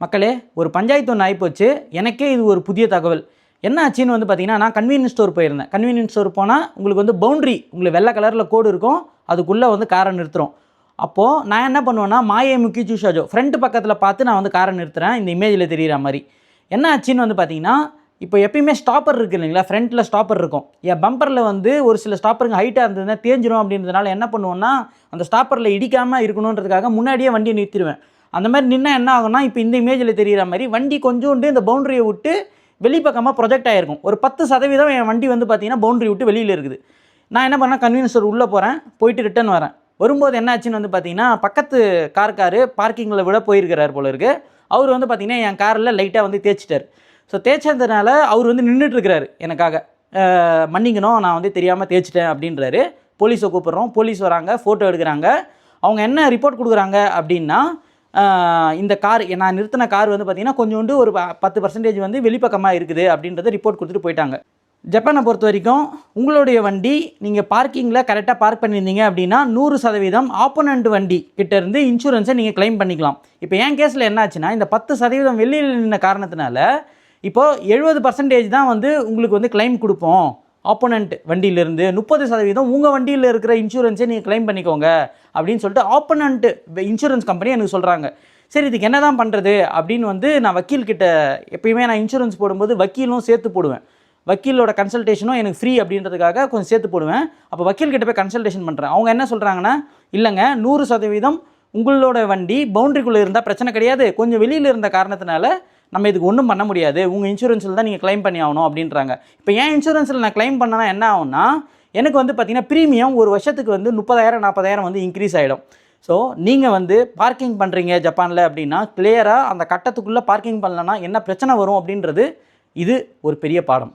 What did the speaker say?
மக்களே, ஒரு பஞ்சாயத்து ஒன்று ஆகிப்போச்சு. எனக்கே இது ஒரு புதிய தகவல். என்ன ஆச்சுன்னு வந்து பார்த்தீங்கன்னா, நான் கன்வீனியன்ஸ் ஸ்டோர் போயிருந்தேன். கன்வீனியன்ஸ் ஸ்டோர் போனால் உங்களுக்கு வந்து பவுண்ட்ரி, உங்களுக்கு வெள்ளை கலரில் கோடு இருக்கும், அதுக்குள்ளே வந்து காரை நிறுத்துகிறோம். அப்போது நான் என்ன பண்ணுவேன்னா, மாயே முக்கி சூஷாஜோ ஃப்ரண்ட் பக்கத்தில் பார்த்து நான் வந்து காரை நிறுத்துகிறேன், இந்த இமேஜில் தெரிகிற மாதிரி. என்ன ஆச்சுன்னு வந்து பார்த்தீங்கன்னா, இப்போ எப்பயுமே ஸ்டாப்பர் இருக்குது இல்லைங்களா, ஃப்ரண்ட்டில் ஸ்டாப்பர் இருக்கும். என் பம்பரில் வந்து ஒரு சில ஸ்டாப்பருங்க ஹைட்டாக இருந்ததுன்னா தேஞ்சிரும் அப்படின்றதுனால என்ன பண்ணுவோன்னா, அந்த ஸ்டாப்பரில் இடிக்காமல் இருக்கணுன்றதுக்காக முன்னாடியே வண்டியை நிறுத்திடுவேன். அந்த மாதிரி நின்னா என்ன ஆகும்னா, இப்போ இந்த இமேஜில் தெரிகிற மாதிரி வண்டி கொஞ்சோண்டு இந்த பவுண்டரியை விட்டு வெளிப்பக்கமாக ப்ரொஜெக்ட் ஆகிருக்கும். ஒரு 10% என் வண்டி வந்து பார்த்தீங்கன்னா பவுண்டரி விட்டு வெளியில் இருக்குது. நான் என்ன பண்ணேன், கன்வீனியன்ஸ் ஸ்டோர் உள்ளே போகிறேன், போயிட்டு ரிட்டன் வரேன். வரும்போது என்ன ஆச்சுன்னு வந்து பார்த்தீங்கன்னா, பக்கத்து கார்காரு பார்க்கிங்கில் விட போயிருக்கிறார் போல இருக்குது. அவர் வந்து பார்த்தீங்கன்னா என் காரில் லைட்டாக வந்து தேய்ச்சிட்டார். ஸோ தேய்ச்சதுனால அவர் வந்து நின்றுட்டுருக்கிறாரு எனக்காக. மன்னிக்கணும், நான் வந்து தெரியாமல் தேய்ச்சிட்டேன் அப்படின்றாரு. போலீஸை கூப்பிட்றோம், போலீஸ் வராங்க, ஃபோட்டோ எடுக்கிறாங்க. அவங்க என்ன ரிப்போர்ட் கொடுக்குறாங்க அப்படின்னா, இந்த கார் நான் நிறுத்தின கார் வந்து பார்த்திங்கன்னா கொஞ்சோண்டு ஒரு 10% வந்து வெளிப்பக்கமாக இருக்குது அப்படின்றத ரிப்போர்ட் கொடுத்துட்டு போயிட்டாங்க. ஜப்பானை பொறுத்த வரைக்கும் உங்களுடைய வண்டி நீங்கள் பார்க்கிங்கில் கரெக்டாக பார்க் பண்ணியிருந்தீங்க அப்படின்னா 100% ஆப்போனண்ட் வண்டி கிட்டேருந்து இன்சூரன்ஸை நீங்கள் கிளைம் பண்ணிக்கலாம். இப்போ என் கேஸில் என்ன ஆச்சுன்னா, இந்த 10% வெளியில் நின்ன காரணத்தினால இப்போது 70% தான் வந்து உங்களுக்கு வந்து கிளைம் கொடுப்போம். ஆப்போனண்ட் வண்டியிலேருந்து 30% உங்கள் வண்டியில் இருக்கிற இன்சூரன்ஸை நீங்கள் கிளைம் பண்ணிக்கோங்க அப்படின்னு சொல்லிட்டு ஆப்போனண்ட் இன்சூரன்ஸ் கம்பெனி எனக்கு சொல்கிறாங்க. சரி, இதுக்கு என்ன தான் பண்ணுறது அப்படின்னு வந்து நான் வக்கீல்கிட்ட எப்பயுமே நான் இன்சூரன்ஸ் போடும்போது வக்கீலும் சேர்த்து போடுவேன். வக்கீலோட கன்சல்டேஷனும் எனக்கு ஃப்ரீ அப்படின்றதுக்காக கொஞ்சம் சேர்த்து போடுவேன். அப்போ வக்கீல்கிட்ட போய் கன்சல்டேஷன் பண்ணுறேன். அவங்க என்ன சொல்கிறாங்கன்னா, இல்லைங்க 100% உங்களோட வண்டி பவுண்ட்ரிக்குள்ளே இருந்தால் பிரச்சனை கிடையாது, கொஞ்சம் வெளியில் இருந்த காரணத்தினால நம்ம இதுக்கு ஒன்றும் பண்ண முடியாது, உங்கள் இன்சூரன்ஸில் தான் நீங்கள் கிளைம் பண்ணி ஆகணும் அப்படின்றாங்க. இப்போ ஏன் இன்சூரன்ஸில் நான் கிளைம் பண்ணனா என்ன ஆகும்னா, எனக்கு வந்து பார்த்திங்கன்னா ப்ரீமியம் ஒரு வருஷத்துக்கு வந்து 30,000-40,000 வந்து இன்க்ரீஸ் ஆகிடும். ஸோ நீங்கள் வந்து பார்க்கிங் பண்ணுறீங்க ஜப்பானில் அப்படின்னா கிளியராக அந்த கட்டத்துக்குள்ளே பார்க்கிங் பண்ணலன்னா என்ன பிரச்சனை வரும் அப்படின்றது இது ஒரு பெரிய பாடம்.